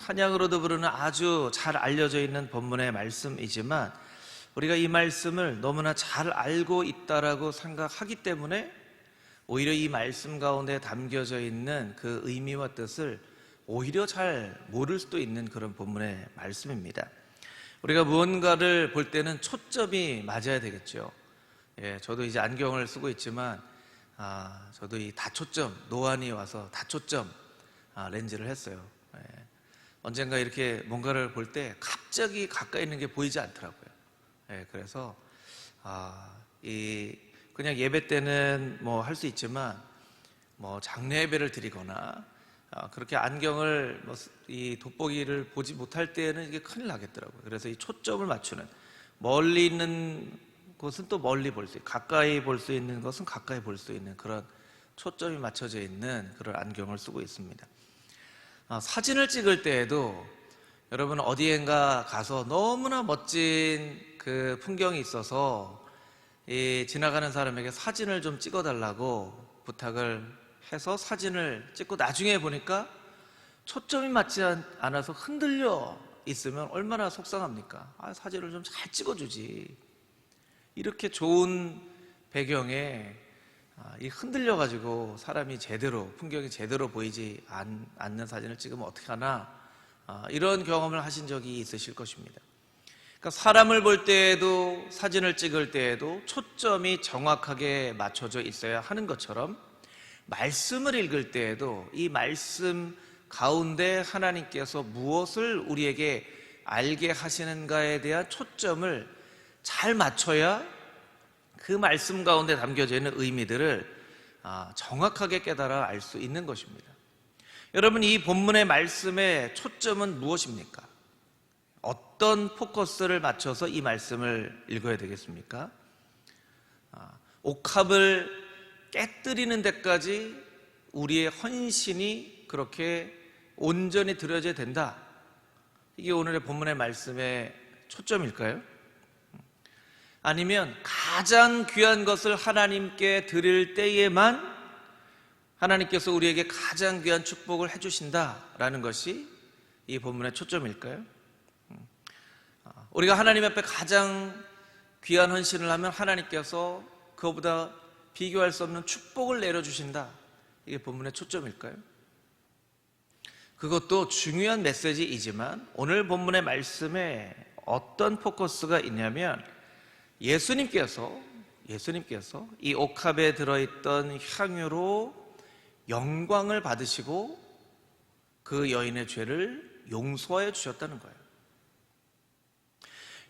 찬양으로도 부르는 아주 잘 알려져 있는 본문의 말씀이지만 우리가 이 말씀을 너무나 잘 알고 있다라고 생각하기 때문에 오히려 이 말씀 가운데 담겨져 있는 그 의미와 뜻을 오히려 잘 모를 수도 있는 그런 본문의 말씀입니다. 우리가 무언가를 볼 때는 초점이 맞아야 되겠죠. 저도 이제 안경을 쓰고 있지만 저도 이 다초점, 노안이 와서 다초점 렌즈를 했어요. 언젠가 이렇게 뭔가를 볼 때 갑자기 가까이 있는 게 보이지 않더라고요. 그래서 그냥 예배 때는 뭐 할 수 있지만 뭐 장례 예배를 드리거나 그렇게 안경을 이 돋보기를 보지 못할 때는 이게 큰일 나겠더라고요. 그래서 이 초점을 맞추는, 멀리 있는 곳은 또 멀리 볼 수 있고 가까이 볼 수 있는 것은 가까이 볼 수 있는 그런 초점이 맞춰져 있는 그런 안경을 쓰고 있습니다. 사진을 찍을 때에도 여러분 어디엔가 가서 너무나 멋진 그 풍경이 있어서 지나가는 사람에게 사진을 좀 찍어달라고 부탁을 해서 사진을 찍고 나중에 보니까 초점이 맞지 않아서 흔들려 있으면 얼마나 속상합니까? 사진을 좀 잘 찍어주지. 이렇게 좋은 배경에 이 흔들려가지고 사람이 제대로, 풍경이 제대로 보이지 않는 사진을 찍으면 어떻게 하나, 이런 경험을 하신 적이 있으실 것입니다. 그러니까 사람을 볼 때에도 사진을 찍을 때에도 초점이 정확하게 맞춰져 있어야 하는 것처럼 말씀을 읽을 때에도 이 말씀 가운데 하나님께서 무엇을 우리에게 알게 하시는가에 대한 초점을 잘 맞춰야 그 말씀 가운데 담겨져 있는 의미들을 정확하게 깨달아 알 수 있는 것입니다. 여러분, 이 본문의 말씀의 초점은 무엇입니까? 어떤 포커스를 맞춰서 이 말씀을 읽어야 되겠습니까? 옥합을 깨뜨리는 데까지 우리의 헌신이 그렇게 온전히 드려져야 된다. 이게 오늘의 본문의 말씀의 초점일까요? 아니면 가장 귀한 것을 하나님께 드릴 때에만 하나님께서 우리에게 가장 귀한 축복을 해주신다라는 것이 이 본문의 초점일까요? 우리가 하나님 앞에 가장 귀한 헌신을 하면 하나님께서 그거보다 비교할 수 없는 축복을 내려주신다. 이게 본문의 초점일까요? 그것도 중요한 메시지이지만 오늘 본문의 말씀에 어떤 포커스가 있냐면 예수님께서 이 옥합에 들어있던 향유로 영광을 받으시고 그 여인의 죄를 용서해 주셨다는 거예요.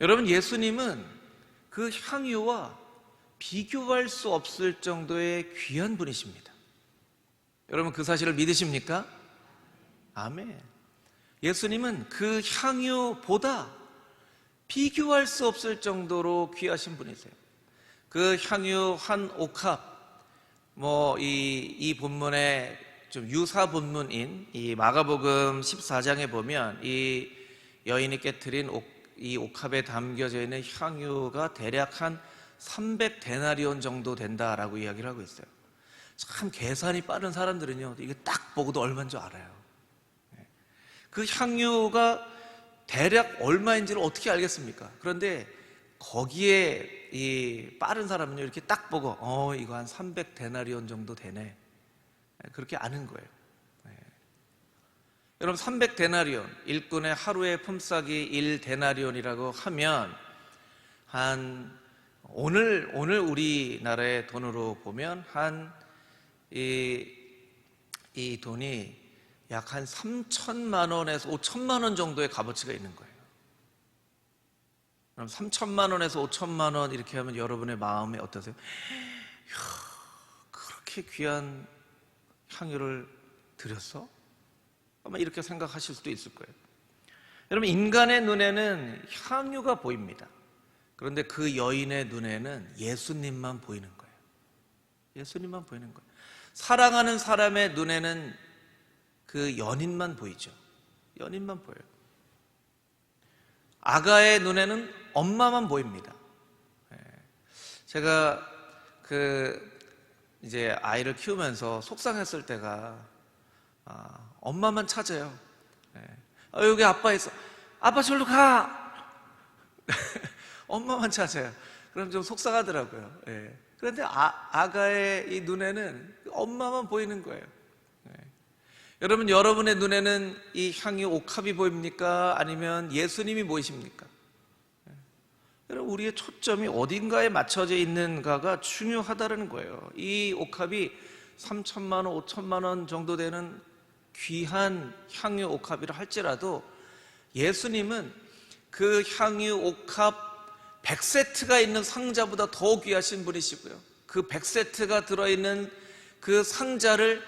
여러분, 예수님은 그 향유와 비교할 수 없을 정도의 귀한 분이십니다. 여러분, 그 사실을 믿으십니까? 아멘. 예수님은 그 향유보다 비교할 수 없을 정도로 귀하신 분이세요. 그 향유 한 옥합, 이 본문의 좀 유사 본문인 이 마가복음 14장에 보면 이 여인이 깨트린 이 옥합에 담겨져 있는 향유가 대략 한 300데나리온 정도 된다라고 이야기를 하고 있어요. 참 계산이 빠른 사람들은요, 이게 딱 보고도 얼마인 줄 알아요. 그 향유가 대략 얼마인지를 어떻게 알겠습니까? 그런데 거기에 이 빠른 사람은요, 이렇게 딱 보고 이거 한 300데나리온 정도 되네, 그렇게 아는 거예요. 여러분, 300데나리온, 일꾼의 하루의 품삯이 1데나리온이라고 하면 오늘 우리나라의 돈으로 보면 이 돈이 약 한 3천만 원에서 5천만 원 정도의 값어치가 있는 거예요. 그럼 3천만 원에서 5천만 원 이렇게 하면 여러분의 마음이 어떠세요? 그렇게 귀한 향유를 드렸어? 아마 이렇게 생각하실 수도 있을 거예요. 여러분, 인간의 눈에는 향유가 보입니다. 그런데 그 여인의 눈에는 예수님만 보이는 거예요. 예수님만 보이는 거예요. 사랑하는 사람의 눈에는 그 연인만 보이죠. 연인만 보여요. 아가의 눈에는 엄마만 보입니다. 제가 이제 아이를 키우면서 속상했을 때가 엄마만 찾아요. 여기 아빠 있어. 아빠 절로 가. 엄마만 찾아요. 그럼 좀 속상하더라고요. 예. 그런데 아가의 이 눈에는 엄마만 보이는 거예요. 예. 여러분, 여러분의 눈에는 이 향유 옥합이 보입니까? 아니면 예수님이 보이십니까? 예. 여러분, 우리의 초점이 어딘가에 맞춰져 있는가가 중요하다는 거예요. 이 옥합이 3천만 원, 5천만 원 정도 되는 귀한 향유 옥합이라 할지라도 예수님은 그 향유 옥합 100세트가 있는 상자보다 더 귀하신 분이시고요, 그 100세트가 들어있는 그 상자를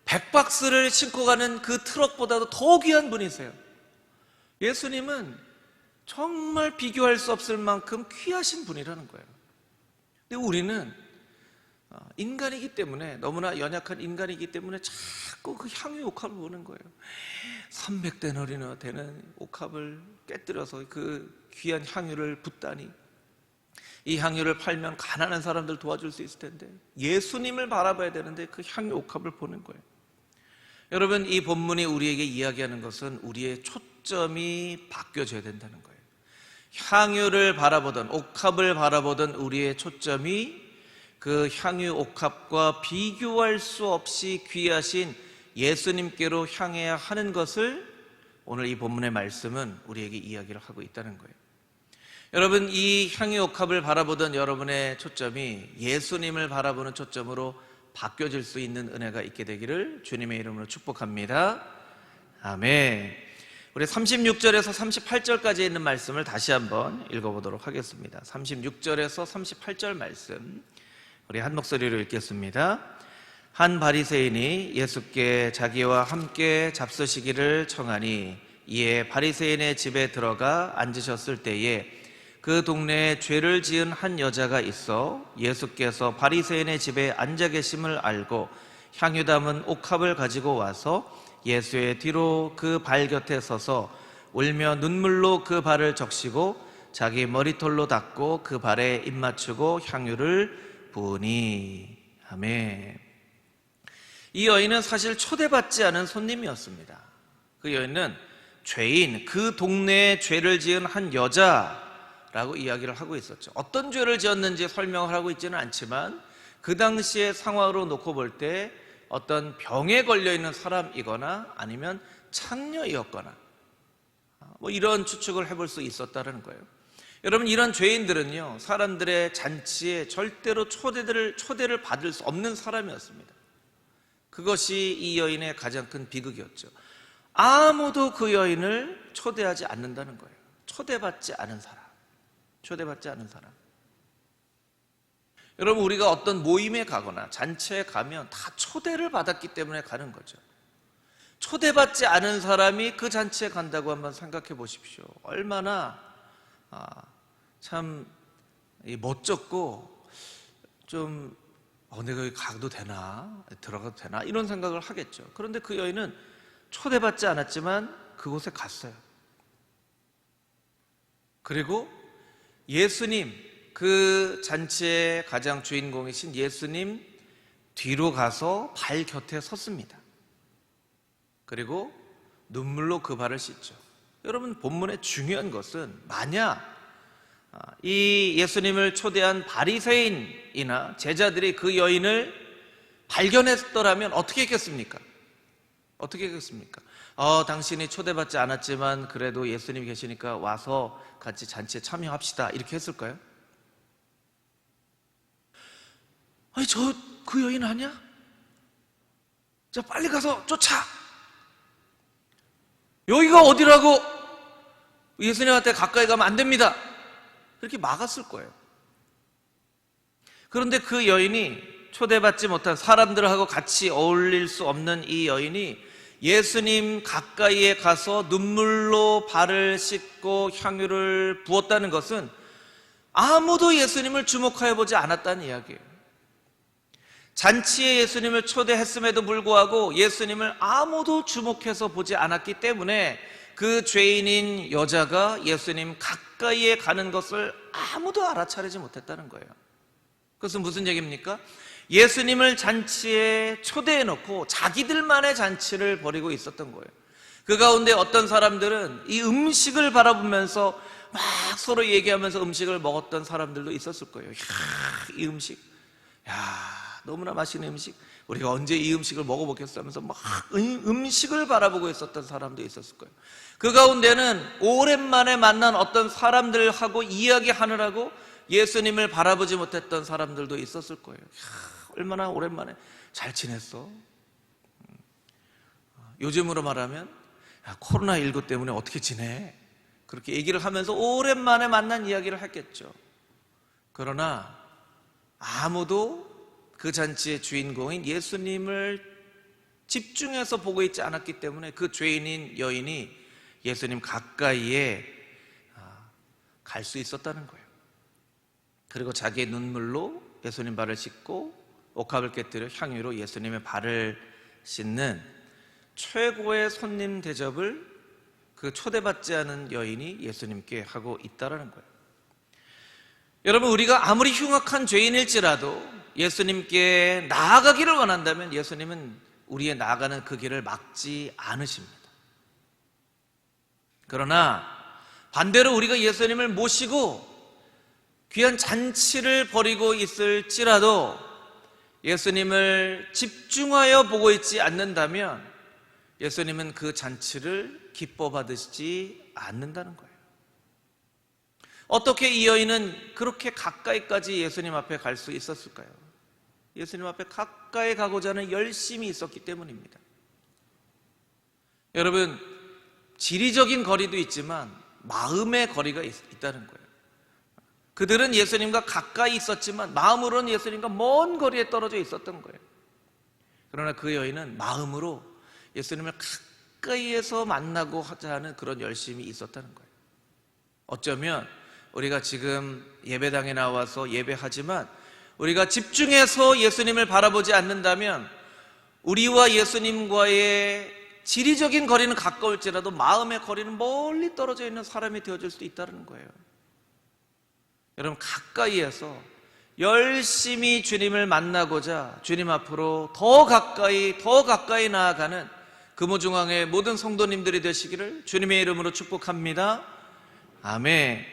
100박스를 싣고 가는 그 트럭보다도 더 귀한 분이세요. 예수님은 정말 비교할 수 없을 만큼 귀하신 분이라는 거예요. 근데 우리는 인간이기 때문에, 너무나 연약한 인간이기 때문에 자꾸 그 향유 옥합을 보는 거예요. 300데나리나 되는 옥합을 깨뜨려서 그 귀한 향유를 붓다니, 이 향유를 팔면 가난한 사람들 도와줄 수 있을 텐데 예수님을 바라봐야 되는데 그 향유 옥합을 보는 거예요. 여러분, 이 본문이 우리에게 이야기하는 것은 우리의 초점이 바뀌어져야 된다는 거예요. 향유를 바라보던, 옥합을 바라보던 우리의 초점이 그 향유 옥합과 비교할 수 없이 귀하신 예수님께로 향해야 하는 것을 오늘 이 본문의 말씀은 우리에게 이야기를 하고 있다는 거예요. 여러분, 이 향유 옥합을 바라보던 여러분의 초점이 예수님을 바라보는 초점으로 바뀌어질 수 있는 은혜가 있게 되기를 주님의 이름으로 축복합니다. 아멘. 우리 36절에서 38절까지 있는 말씀을 다시 한번 읽어보도록 하겠습니다. 36절에서 38절 말씀 우리 한 목소리로 읽겠습니다. 한 바리새인이 예수께 자기와 함께 잡수시기를 청하니 이에 바리새인의 집에 들어가 앉으셨을 때에 그 동네에 죄를 지은 한 여자가 있어 예수께서 바리새인의 집에 앉아 계심을 알고 향유 담은 옥합을 가지고 와서 예수의 뒤로 그 발 곁에 서서 울며 눈물로 그 발을 적시고 자기 머리털로 닦고 그 발에 입 맞추고 향유를 부으니. 아멘. 이 여인은 사실 초대받지 않은 손님이었습니다. 그 여인은 죄인, 그 동네에 죄를 지은 한 여자라고 이야기를 하고 있었죠. 어떤 죄를 지었는지 설명을 하고 있지는 않지만 그 당시의 상황으로 놓고 볼 때 어떤 병에 걸려있는 사람이거나 아니면 창녀이었거나 뭐 이런 추측을 해볼 수 있었다는 거예요. 여러분, 이런 죄인들은요, 사람들의 잔치에 절대로 초대를 받을 수 없는 사람이었습니다. 그것이 이 여인의 가장 큰 비극이었죠. 아무도 그 여인을 초대하지 않는다는 거예요. 초대받지 않은 사람. 여러분, 우리가 어떤 모임에 가거나 잔치에 가면 다 초대를 받았기 때문에 가는 거죠. 초대받지 않은 사람이 그 잔치에 간다고 한번 생각해 보십시오. 얼마나 참 멋졌고 좀 내가 여기 가도 되나, 들어가도 되나 이런 생각을 하겠죠. 그런데 그 여인은 초대받지 않았지만 그곳에 갔어요. 그리고 예수님, 그 잔치의 가장 주인공이신 예수님 뒤로 가서 발 곁에 섰습니다. 그리고 눈물로 그 발을 씻죠. 여러분, 본문의 중요한 것은 만약 이 예수님을 초대한 바리새인이나 제자들이 그 여인을 발견했더라면 어떻게 했겠습니까? 당신이 초대받지 않았지만 그래도 예수님이 계시니까 와서 같이 잔치에 참여합시다, 이렇게 했을까요? 아니, 저 그 여인 아니야? 자, 빨리 가서 쫓아! 여기가 어디라고? 예수님한테 가까이 가면 안 됩니다, 그렇게 막았을 거예요. 그런데 그 여인이, 초대받지 못한 사람들하고 같이 어울릴 수 없는 이 여인이 예수님 가까이에 가서 눈물로 발을 씻고 향유를 부었다는 것은 아무도 예수님을 주목하여 보지 않았다는 이야기예요. 잔치에 예수님을 초대했음에도 불구하고 예수님을 아무도 주목해서 보지 않았기 때문에 그 죄인인 여자가 예수님 가까이에 가는 것을 아무도 알아차리지 못했다는 거예요. 그것은 무슨 얘기입니까? 예수님을 잔치에 초대해놓고 자기들만의 잔치를 벌이고 있었던 거예요. 그 가운데 어떤 사람들은 이 음식을 바라보면서 막 서로 얘기하면서 음식을 먹었던 사람들도 있었을 거예요. 이 음식, 너무나 맛있는 음식, 우리가 언제 이 음식을 먹어보겠어 하면서 막 음식을 바라보고 있었던 사람도 있었을 거예요. 그 가운데는 오랜만에 만난 어떤 사람들하고 이야기하느라고 예수님을 바라보지 못했던 사람들도 있었을 거예요. 얼마나 오랜만에 잘 지냈어? 요즘으로 말하면 코로나19 때문에 어떻게 지내? 그렇게 얘기를 하면서 오랜만에 만난 이야기를 했겠죠. 그러나 아무도 그 잔치의 주인공인 예수님을 집중해서 보고 있지 않았기 때문에 그 죄인인 여인이 예수님 가까이에 갈 수 있었다는 거예요. 그리고 자기의 눈물로 예수님 발을 씻고 옥합을 깨뜨려 향유로 예수님의 발을 씻는 최고의 손님 대접을 그 초대받지 않은 여인이 예수님께 하고 있다는 거예요. 여러분, 우리가 아무리 흉악한 죄인일지라도 예수님께 나아가기를 원한다면 예수님은 우리의 나아가는 그 길을 막지 않으십니다. 그러나 반대로 우리가 예수님을 모시고 귀한 잔치를 벌이고 있을지라도 예수님을 집중하여 보고 있지 않는다면 예수님은 그 잔치를 기뻐 받으시지 않는다는 거예요. 어떻게 이 여인은 그렇게 가까이까지 예수님 앞에 갈 수 있었을까요? 예수님 앞에 가까이 가고자 하는 열심이 있었기 때문입니다. 여러분, 지리적인 거리도 있지만 마음의 거리가 있다는 거예요. 그들은 예수님과 가까이 있었지만 마음으로는 예수님과 먼 거리에 떨어져 있었던 거예요. 그러나 그 여인은 마음으로 예수님을 가까이에서 만나고 하자 하는 그런 열심이 있었다는 거예요. 어쩌면 우리가 지금 예배당에 나와서 예배하지만 우리가 집중해서 예수님을 바라보지 않는다면 우리와 예수님과의 지리적인 거리는 가까울지라도 마음의 거리는 멀리 떨어져 있는 사람이 되어줄 수도 있다는 거예요. 여러분, 가까이에서 열심히 주님을 만나고자 주님 앞으로 더 가까이 나아가는 금호중앙의 모든 성도님들이 되시기를 주님의 이름으로 축복합니다. 아멘.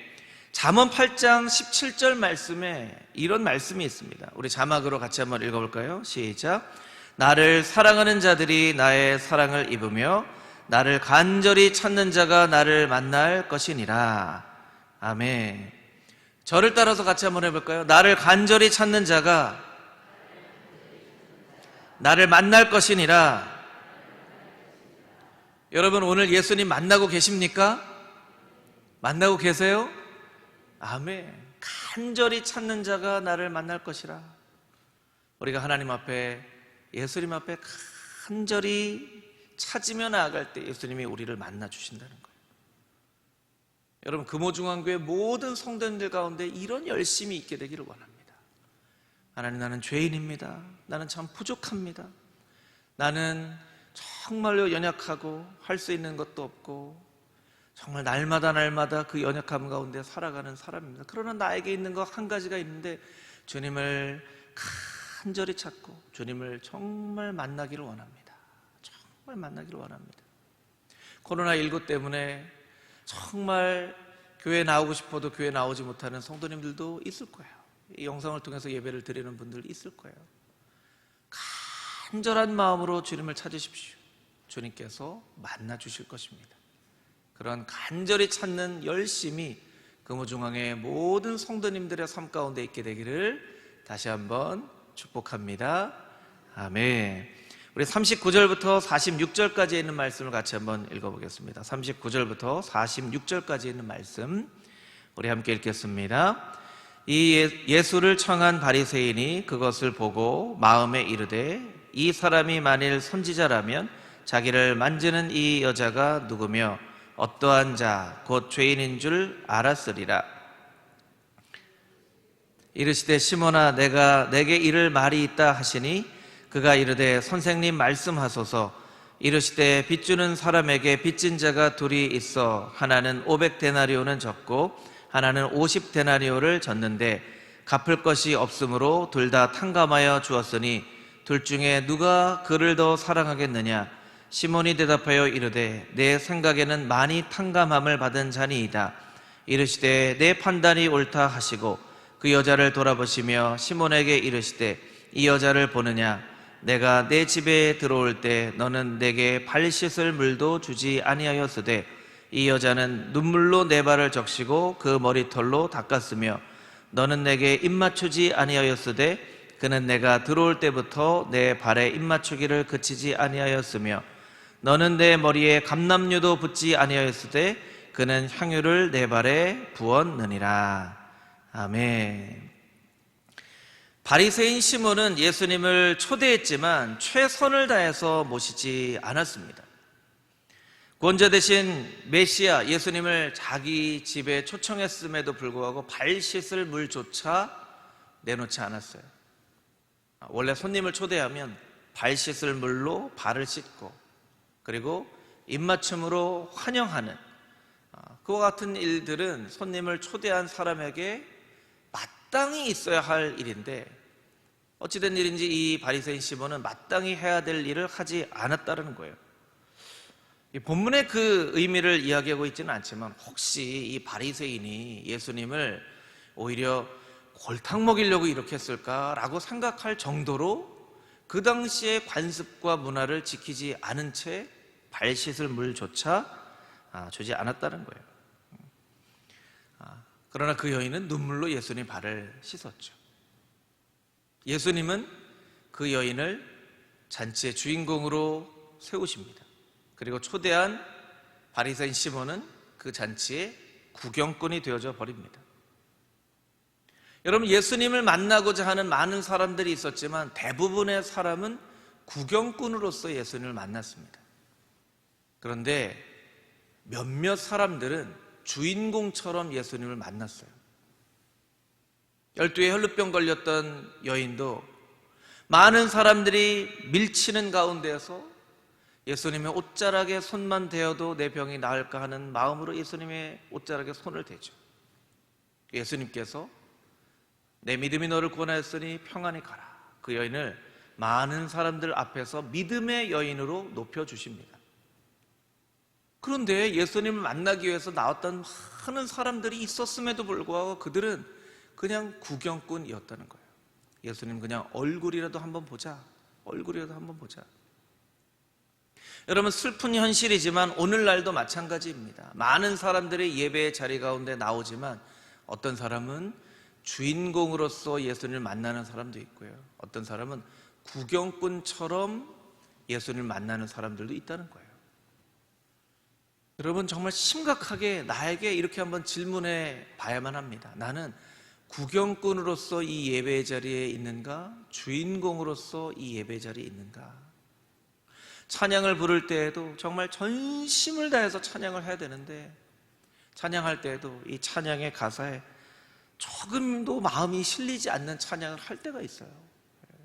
잠언 8장 17절 말씀에 이런 말씀이 있습니다. 우리 자막으로 같이 한번 읽어볼까요? 시작. 나를 사랑하는 자들이 나의 사랑을 입으며 나를 간절히 찾는 자가 나를 만날 것이니라. 아멘. 저를 따라서 같이 한번 해볼까요? 나를 간절히 찾는 자가 나를 만날 것이니라. 여러분, 오늘 예수님 만나고 계십니까? 만나고 계세요? 아멘. 간절히 찾는 자가 나를 만날 것이라. 우리가 하나님 앞에, 예수님 앞에 간절히 찾으며 나아갈 때 예수님이 우리를 만나 주신다는 거예요. 여러분, 금호중앙교회 모든 성도님들 가운데 이런 열심이 있게 되기를 원합니다. 하나님, 나는 죄인입니다. 나는 참 부족합니다. 나는 정말로 연약하고 할 수 있는 것도 없고 정말 날마다 그 연약함 가운데 살아가는 사람입니다. 그러나 나에게 있는 것 한 가지가 있는데 주님을 간절히 찾고 주님을 정말 만나기를 원합니다. 정말 만나기를 원합니다. 코로나19 때문에 정말 교회 나오고 싶어도 교회 나오지 못하는 성도님들도 있을 거예요. 이 영상을 통해서 예배를 드리는 분들 있을 거예요. 간절한 마음으로 주님을 찾으십시오. 주님께서 만나 주실 것입니다. 그런 간절히 찾는 열심이 금호중앙의 모든 성도님들의 삶 가운데 있게 되기를 다시 한번 축복합니다. 아멘. 우리 39절부터 46절까지 있는 말씀을 같이 한번 읽어보겠습니다. 39절부터 46절까지 있는 말씀 우리 함께 읽겠습니다. 이 예수를 청한 바리새인이 그것을 보고 마음에 이르되 이 사람이 만일 선지자라면 자기를 만지는 이 여자가 누구며 어떠한 자 곧 죄인인 줄 알았으리라. 이르시되 시몬아 내게 이를 말이 있다 하시니 그가 이르되 선생님 말씀하소서. 이르시되 빚주는 사람에게 빚진 자가 둘이 있어 하나는 500데나리오는 졌고 하나는 50데나리오를 졌는데 갚을 것이 없으므로 둘 다 탕감하여 주었으니 둘 중에 누가 그를 더 사랑하겠느냐. 시몬이 대답하여 이르되 내 생각에는 많이 탕감함을 받은 자니이다. 이르시되 내 판단이 옳다 하시고 그 여자를 돌아보시며 시몬에게 이르시되 이 여자를 보느냐? 내가 내 집에 들어올 때 너는 내게 발 씻을 물도 주지 아니하였으되 이 여자는 눈물로 내 발을 적시고 그 머리털로 닦았으며 너는 내게 입맞추지 아니하였으되 그는 내가 들어올 때부터 내 발에 입맞추기를 그치지 아니하였으며 너는 내 머리에 감람류도 붓지 아니하였으되 그는 향유를 내 발에 부었느니라. 아멘. 바리새인 시몬은 예수님을 초대했지만 최선을 다해서 모시지 않았습니다. 구원자 되신 메시아 예수님을 자기 집에 초청했음에도 불구하고 발 씻을 물조차 내놓지 않았어요. 원래 손님을 초대하면 발 씻을 물로 발을 씻고 그리고 입맞춤으로 환영하는 그와 같은 일들은 손님을 초대한 사람에게 마땅히 있어야 할 일인데 어찌된 일인지 이 바리새인 시몬은 마땅히 해야 될 일을 하지 않았다는 거예요. 이 본문의 그 의미를 이야기하고 있지는 않지만 혹시 이 바리새인이 예수님을 오히려 골탕 먹이려고 이렇게 했을까라고 생각할 정도로 그 당시의 관습과 문화를 지키지 않은 채 발 씻을 물조차 주지 않았다는 거예요. 그러나 그 여인은 눈물로 예수님 발을 씻었죠. 예수님은 그 여인을 잔치의 주인공으로 세우십니다. 그리고 초대한 바리새인 시몬은 그 잔치의 구경꾼이 되어져 버립니다. 여러분, 예수님을 만나고자 하는 많은 사람들이 있었지만 대부분의 사람은 구경꾼으로서 예수님을 만났습니다. 그런데 몇몇 사람들은 주인공처럼 예수님을 만났어요. 12의 혈루병 걸렸던 여인도 많은 사람들이 밀치는 가운데서 예수님의 옷자락에 손만 대어도 내 병이 나을까 하는 마음으로 예수님의 옷자락에 손을 대죠. 예수님께서 내 믿음이 너를 구원하였으니 평안히 가라. 그 여인을 많은 사람들 앞에서 믿음의 여인으로 높여주십니다. 그런데 예수님을 만나기 위해서 나왔던 많은 사람들이 있었음에도 불구하고 그들은 그냥 구경꾼이었다는 거예요. 예수님 그냥 얼굴이라도 한번 보자. 얼굴이라도 한번 보자. 여러분, 슬픈 현실이지만 오늘날도 마찬가지입니다. 많은 사람들이 예배의 자리 가운데 나오지만 어떤 사람은 주인공으로서 예수님을 만나는 사람도 있고요. 어떤 사람은 구경꾼처럼 예수님을 만나는 사람들도 있다는 거예요. 여러분, 정말 심각하게 나에게 이렇게 한번 질문해 봐야만 합니다. 나는 구경꾼으로서 이 예배 자리에 있는가? 주인공으로서 이 예배 자리에 있는가? 찬양을 부를 때에도 정말 전심을 다해서 찬양을 해야 되는데 찬양할 때에도 이 찬양의 가사에 조금도 마음이 실리지 않는 찬양을 할 때가 있어요.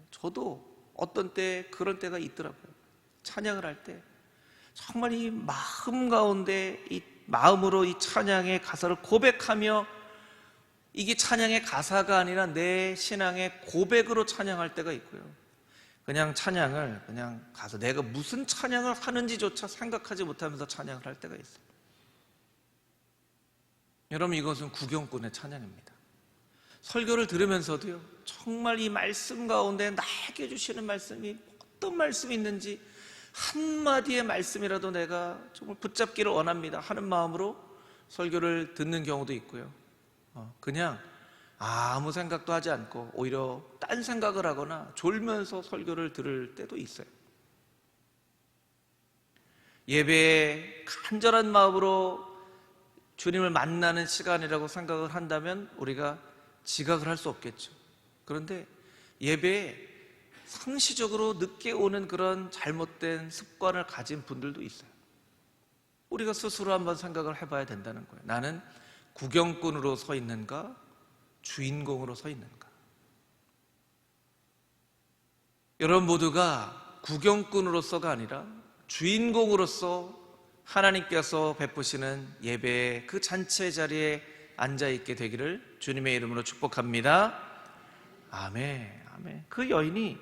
저도 어떤 때 그런 때가 있더라고요. 찬양을 할 때 정말 이 마음 가운데 이 마음으로 이 찬양의 가사를 고백하며 이게 찬양의 가사가 아니라 내 신앙의 고백으로 찬양할 때가 있고요. 그냥 찬양을 그냥 가서 내가 무슨 찬양을 하는지조차 생각하지 못하면서 찬양을 할 때가 있어요. 여러분, 이것은 구경꾼의 찬양입니다. 설교를 들으면서도요, 정말 이 말씀 가운데 나에게 주시는 말씀이 어떤 말씀이 있는지 한마디의 말씀이라도 내가 정말 붙잡기를 원합니다 하는 마음으로 설교를 듣는 경우도 있고요. 그냥 아무 생각도 하지 않고 오히려 딴 생각을 하거나 졸면서 설교를 들을 때도 있어요. 예배에 간절한 마음으로 주님을 만나는 시간이라고 생각을 한다면 우리가 지각을 할 수 없겠죠. 그런데 예배에 상시적으로 늦게 오는 그런 잘못된 습관을 가진 분들도 있어요. 우리가 스스로 한번 생각을 해봐야 된다는 거예요. 나는 구경꾼으로 서 있는가? 주인공으로 서 있는가? 여러분 모두가 구경꾼으로서가 아니라 주인공으로서 하나님께서 베푸시는 예배의 그 잔치의 자리에 앉아있게 되기를 주님의 이름으로 축복합니다. 아멘. 아멘. 그 여인이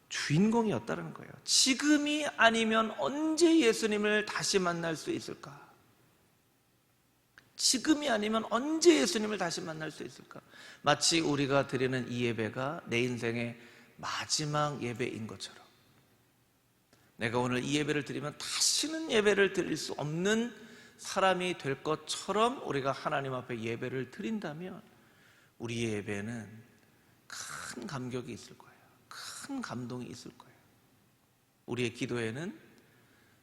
주인공이었다는 거예요. 지금이 아니면 언제 예수님을 다시 만날 수 있을까? 지금이 아니면 언제 예수님을 다시 만날 수 있을까? 마치 우리가 드리는 이 예배가 내 인생의 마지막 예배인 것처럼, 내가 오늘 이 예배를 드리면 다시는 예배를 드릴 수 없는 사람이 될 것처럼 우리가 하나님 앞에 예배를 드린다면 우리의 예배는 큰 감격이 있을 거예요. 큰 감동이 있을 거예요. 우리의 기도에는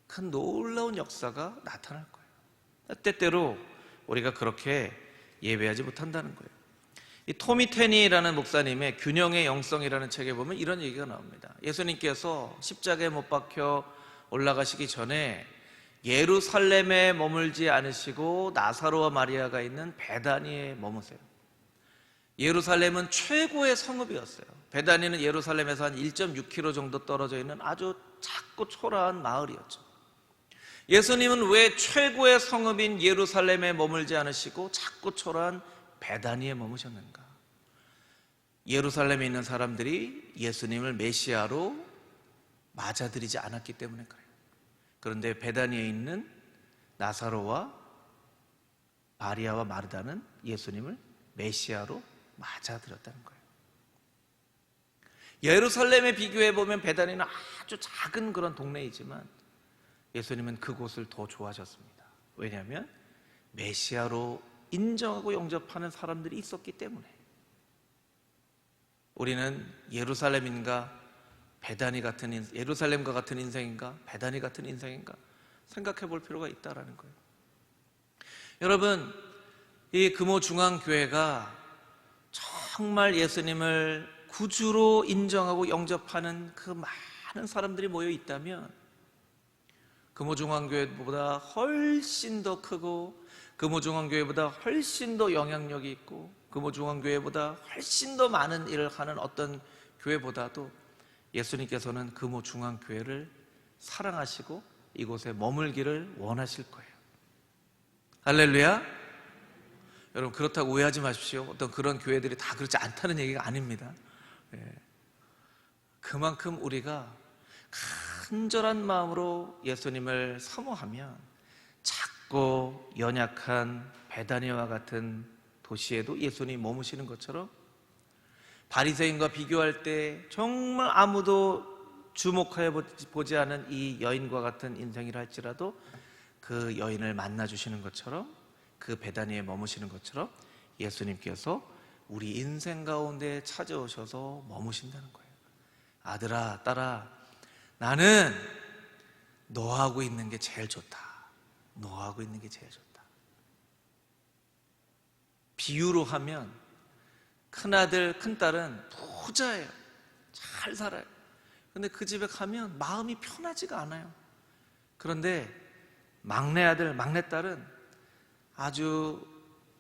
큰 놀라운 역사가 나타날 거예요. 때때로 우리가 그렇게 예배하지 못한다는 거예요. 이 토미 테니라는 목사님의 균형의 영성이라는 책에 보면 이런 얘기가 나옵니다. 예수님께서 십자가에 못 박혀 올라가시기 전에 예루살렘에 머물지 않으시고 나사로와 마리아가 있는 베다니에 머무세요. 예루살렘은 최고의 성읍이었어요. 베다니는 예루살렘에서 한 1.6km 정도 떨어져 있는 아주 작고 초라한 마을이었죠. 예수님은 왜 최고의 성읍인 예루살렘에 머물지 않으시고 작고 초라한 베다니에 머무셨는가? 예루살렘에 있는 사람들이 예수님을 메시아로 맞아들이지 않았기 때문에 그래요. 그런데 베다니에 있는 나사로와 마리아와 마르다는 예수님을 메시아로 맞아들였다는 거예요. 예루살렘에 비교해보면 베다니는 아주 작은 그런 동네이지만 예수님은 그곳을 더 좋아하셨습니다. 왜냐하면 메시아로 인정하고 영접하는 사람들이 있었기 때문에. 우리는 예루살렘인가 예루살렘과 같은 인생인가 베다니 같은 인생인가 생각해 볼 필요가 있다는 거예요. 여러분, 이 금호중앙교회가 정말 예수님을 구주로 인정하고 영접하는 그 많은 사람들이 모여 있다면 금호중앙교회보다 훨씬 더 크고 금호중앙교회보다 훨씬 더 영향력이 있고 금호중앙교회보다 훨씬 더 많은 일을 하는 어떤 교회보다도 예수님께서는 금호중앙교회를 사랑하시고 이곳에 머물기를 원하실 거예요. 할렐루야. 여러분, 그렇다고 오해하지 마십시오. 어떤 그런 교회들이 다 그렇지 않다는 얘기가 아닙니다. 그만큼 우리가 간절한 마음으로 예수님을 사모하면 작고 연약한 베다니와 같은 도시에도 예수님이 머무시는 것처럼 바리새인과 비교할 때 정말 아무도 주목하여 보지 않은 이 여인과 같은 인생이라 할지라도 그 여인을 만나주시는 것처럼 그 베다니에 머무시는 것처럼 예수님께서 우리 인생 가운데 찾아오셔서 머무신다는 거예요. 아들아, 딸아, 나는 너하고 있는 게 제일 좋다. 너하고 있는 게 제일 좋다. 비유로 하면 큰아들, 큰딸은 부자예요. 잘 살아요. 근데 그 집에 가면 마음이 편하지가 않아요. 그런데 막내 아들, 막내 딸은 아주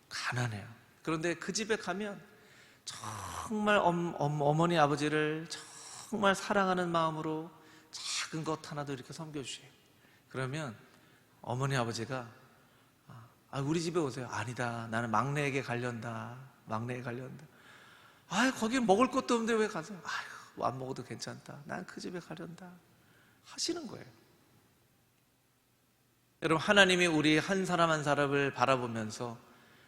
가난해요. 그런데 그 집에 가면 정말 어머니, 아버지를 정말 사랑하는 마음으로 작은 것 하나도 이렇게 섬겨주세요. 그러면 어머니, 아버지가 우리 집에 오세요. 아니다, 나는 막내에게 가련다. 막내에게 가련다. 거기 먹을 것도 없는데 왜 가세요? 안 먹어도 괜찮다. 난 그 집에 가련다. 하시는 거예요. 여러분, 하나님이 우리 한 사람 한 사람을 바라보면서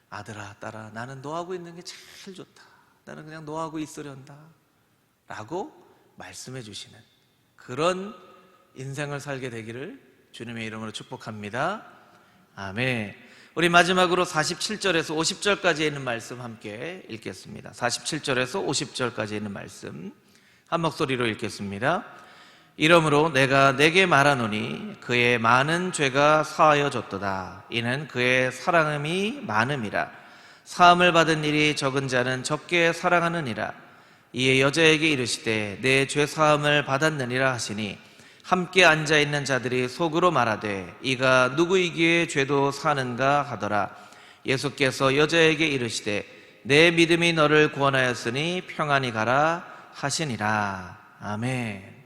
아들아, 딸아, 나는 너하고 있는 게 제일 좋다. 나는 그냥 너하고 있으련다. 라고 말씀해 주시는 그런 인생을 살게 되기를 주님의 이름으로 축복합니다. 아멘. 우리 마지막으로 47절에서 50절까지 있는 말씀 함께 읽겠습니다. 47절에서 50절까지 있는 말씀 한 목소리로 읽겠습니다. 이러므로 내가 내게 말하노니 그의 많은 죄가 사하여졌도다. 이는 그의 사랑함이 많음이라. 사함을 받은 일이 적은 자는 적게 사랑하느니라. 이에 여자에게 이르시되 내 죄 사함을 받았느니라 하시니 함께 앉아있는 자들이 속으로 말하되 이가 누구이기에 죄도 사는가 하더라. 예수께서 여자에게 이르시되 내 믿음이 너를 구원하였으니 평안히 가라 하시니라. 아멘.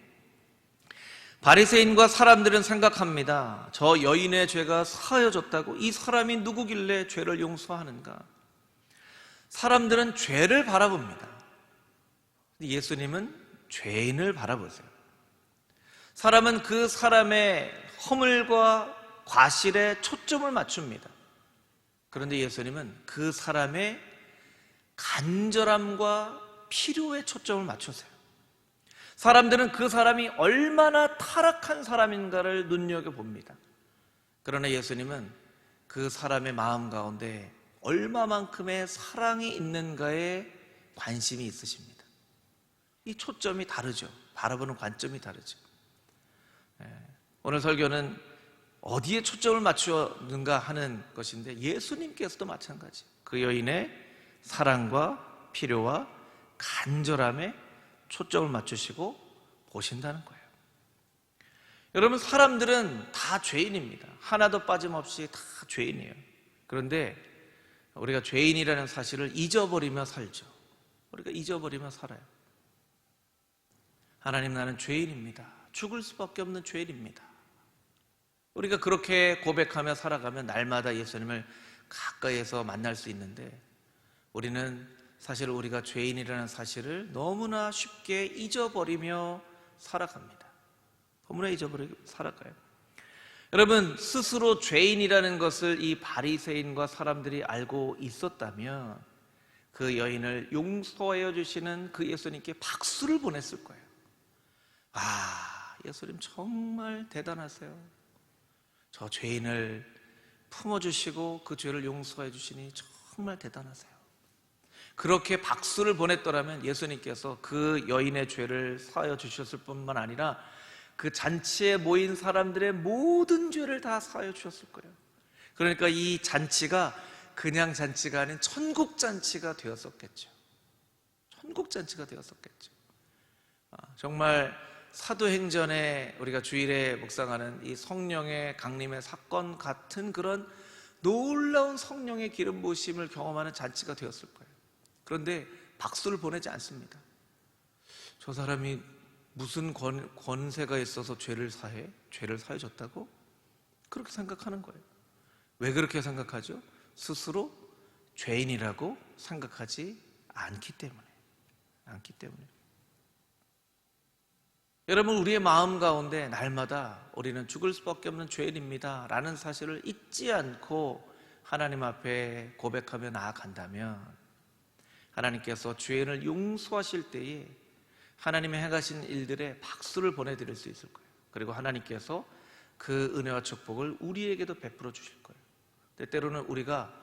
바리새인과 사람들은 생각합니다. 저 여인의 죄가 사하여졌다고? 이 사람이 누구길래 죄를 용서하는가? 사람들은 죄를 바라봅니다. 예수님은 죄인을 바라보세요. 사람은 그 사람의 허물과 과실에 초점을 맞춥니다. 그런데 예수님은 그 사람의 간절함과 필요에 초점을 맞추세요. 사람들은 그 사람이 얼마나 타락한 사람인가를 눈여겨봅니다. 그러나 예수님은 그 사람의 마음 가운데 얼마만큼의 사랑이 있는가에 관심이 있으십니다. 이 초점이 다르죠. 바라보는 관점이 다르죠. 오늘 설교는 어디에 초점을 맞추는가 하는 것인데, 예수님께서도 마찬가지. 그 여인의 사랑과 필요와 간절함에 초점을 맞추시고 보신다는 거예요. 여러분, 사람들은 다 죄인입니다. 하나도 빠짐없이 다 죄인이에요. 그런데 우리가 죄인이라는 사실을 잊어버리며 살죠. 우리가 잊어버리며 살아요. 하나님, 나는 죄인입니다. 죽을 수밖에 없는 죄인입니다. 우리가 그렇게 고백하며 살아가면 날마다 예수님을 가까이에서 만날 수 있는데, 우리는 사실 우리가 죄인이라는 사실을 너무나 쉽게 잊어버리며 살아갑니다. 너무나 잊어버리고 살아가요. 여러분, 스스로 죄인이라는 것을 이 바리새인과 사람들이 알고 있었다면 그 여인을 용서하여 주시는 그 예수님께 박수를 보냈을 거예요. 아, 예수님 정말 대단하세요. 저 죄인을 품어주시고 그 죄를 용서해 주시니 정말 대단하세요. 그렇게 박수를 보냈더라면 예수님께서 그 여인의 죄를 사하여 주셨을 뿐만 아니라 그 잔치에 모인 사람들의 모든 죄를 다 사하여 주셨을 거예요. 그러니까 이 잔치가 그냥 잔치가 아닌 천국 잔치가 되었었겠죠. 천국 잔치가 되었었겠죠. 정말 사도행전에 우리가 주일에 묵상하는 이 성령의 강림의 사건 같은 그런 놀라운 성령의 기름 부으심을 경험하는 잔치가 되었을 거예요. 그런데 박수를 보내지 않습니다. 저 사람이 무슨 권세가 있어서 죄를 사해? 죄를 사해줬다고? 그렇게 생각하는 거예요. 왜 그렇게 생각하죠? 스스로 죄인이라고 생각하지 않기 때문에. 여러분, 우리의 마음 가운데 날마다 우리는 죽을 수밖에 없는 죄인입니다 라는 사실을 잊지 않고 하나님 앞에 고백하며 나아간다면 하나님께서 죄인을 용서하실 때에 하나님의 행하신 일들에 박수를 보내드릴 수 있을 거예요. 그리고 하나님께서 그 은혜와 축복을 우리에게도 베풀어 주실 거예요. 때로는 우리가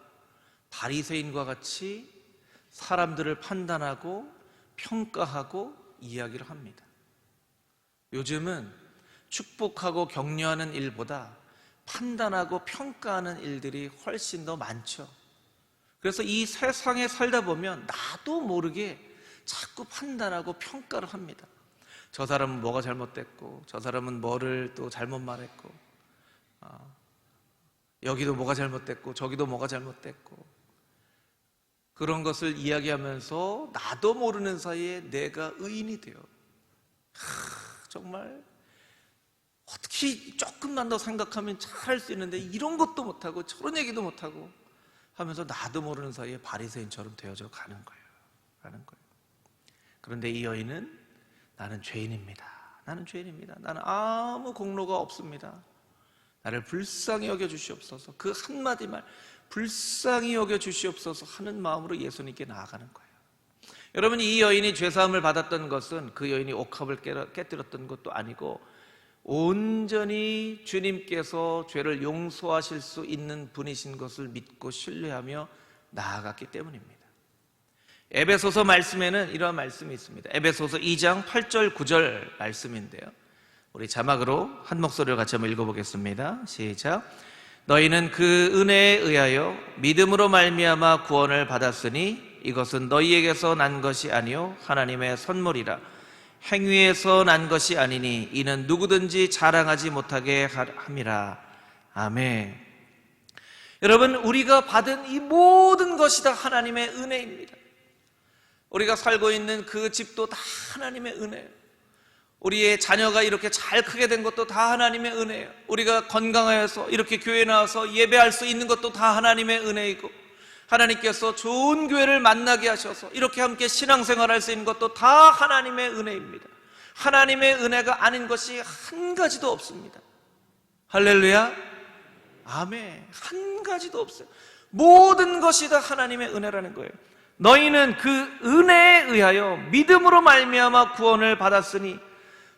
바리새인과 같이 사람들을 판단하고 평가하고 이야기를 합니다. 요즘은 축복하고 격려하는 일보다 판단하고 평가하는 일들이 훨씬 더 많죠. 그래서 이 세상에 살다 보면 나도 모르게 자꾸 판단하고 평가를 합니다. 저 사람은 뭐가 잘못됐고, 저 사람은 뭐를 또 잘못 말했고, 여기도 뭐가 잘못됐고 저기도 뭐가 잘못됐고, 그런 것을 이야기하면서 나도 모르는 사이에 내가 의인이 돼요. 정말 어떻게 조금만 더 생각하면 잘할 수 있는데 이런 것도 못하고 저런 얘기도 못하고 하면서 나도 모르는 사이에 바리새인처럼 되어져 가는 거예요. 그런데 이 여인은 나는 죄인입니다. 나는 아무 공로가 없습니다. 나를 불쌍히 여겨 주시옵소서. 그 한마디 말, 불쌍히 여겨 주시옵소서 하는 마음으로 예수님께 나아가는 거예요. 여러분, 이 여인이 죄사함을 받았던 것은 그 여인이 옥합을 깨뜨렸던 것도 아니고 온전히 주님께서 죄를 용서하실 수 있는 분이신 것을 믿고 신뢰하며 나아갔기 때문입니다. 에베소서 말씀에는 이러한 말씀이 있습니다. 에베소서 2장 8절 9절 말씀인데요, 우리 자막으로 한 목소리로 같이 한번 읽어보겠습니다. 시작. 너희는 그 은혜에 의하여 믿음으로 말미암아 구원을 받았으니 이것은 너희에게서 난 것이 아니요 하나님의 선물이라. 행위에서 난 것이 아니니 이는 누구든지 자랑하지 못하게 함이라. 아멘. 여러분, 우리가 받은 이 모든 것이 다 하나님의 은혜입니다. 우리가 살고 있는 그 집도 다 하나님의 은혜예요. 우리의 자녀가 이렇게 잘 크게 된 것도 다 하나님의 은혜예요. 우리가 건강하여서 이렇게 교회에 나와서 예배할 수 있는 것도 다 하나님의 은혜이고, 하나님께서 좋은 교회를 만나게 하셔서 이렇게 함께 신앙생활할 수 있는 것도 다 하나님의 은혜입니다. 하나님의 은혜가 아닌 것이 한 가지도 없습니다. 할렐루야. 아멘. 한 가지도 없어요. 모든 것이 다 하나님의 은혜라는 거예요. 너희는 그 은혜에 의하여 믿음으로 말미암아 구원을 받았으니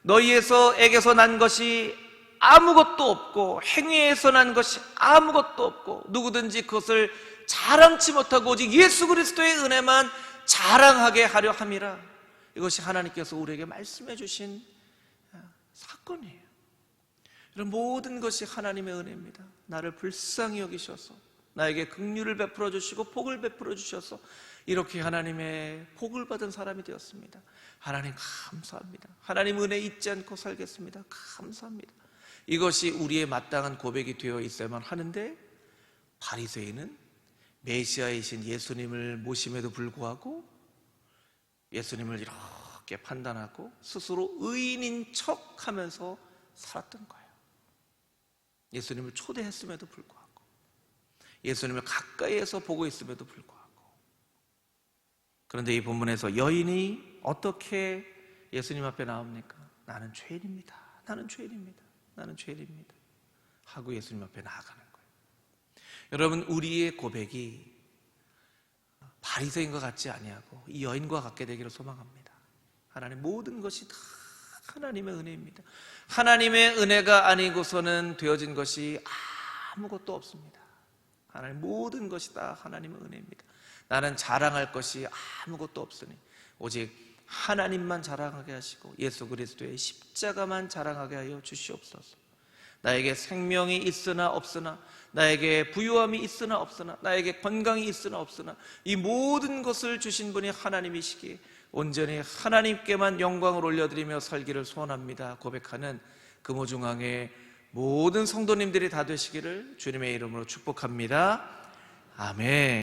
너희에게서 난 것이 아무것도 없고 행위에서 난 것이 아무것도 없고 누구든지 그것을 자랑치 못하고 오직 예수 그리스도의 은혜만 자랑하게 하려 함이라. 이것이 하나님께서 우리에게 말씀해 주신 사건이에요. 이런 모든 것이 하나님의 은혜입니다. 나를 불쌍히 여기셔서 나에게 긍휼을 베풀어 주시고 복을 베풀어 주셔서 이렇게 하나님의 복을 받은 사람이 되었습니다. 하나님 감사합니다. 하나님 은혜 잊지 않고 살겠습니다. 감사합니다. 이것이 우리의 마땅한 고백이 되어 있어야만 하는데, 바리새인은 메시아이신 예수님을 모심에도 불구하고 예수님을 이렇게 판단하고 스스로 의인인 척하면서 살았던 거예요. 예수님을 초대했음에도 불구하고, 예수님을 가까이에서 보고 있음에도 불구하고. 그런데 이 본문에서 여인이 어떻게 예수님 앞에 나옵니까? 나는 죄인입니다. 나는 죄인입니다. 나는 죄인입니다. 하고 예수님 앞에 나아가는 거예요. 여러분, 우리의 고백이 바리새인과 같지 아니하고 이 여인과 같게 되기를 소망합니다. 하나님, 모든 것이 다 하나님의 은혜입니다. 하나님의 은혜가 아니고서는 되어진 것이 아무것도 없습니다. 하나님, 모든 것이 다 하나님의 은혜입니다. 나는 자랑할 것이 아무것도 없으니 오직 하나님만 자랑하게 하시고 예수 그리스도의 십자가만 자랑하게 하여 주시옵소서. 나에게 생명이 있으나 없으나, 나에게 부유함이 있으나 없으나, 나에게 건강이 있으나 없으나 이 모든 것을 주신 분이 하나님이시기에 온전히 하나님께만 영광을 올려드리며 살기를 소원합니다 고백하는 금호중앙의 모든 성도님들이 다 되시기를 주님의 이름으로 축복합니다. 아멘.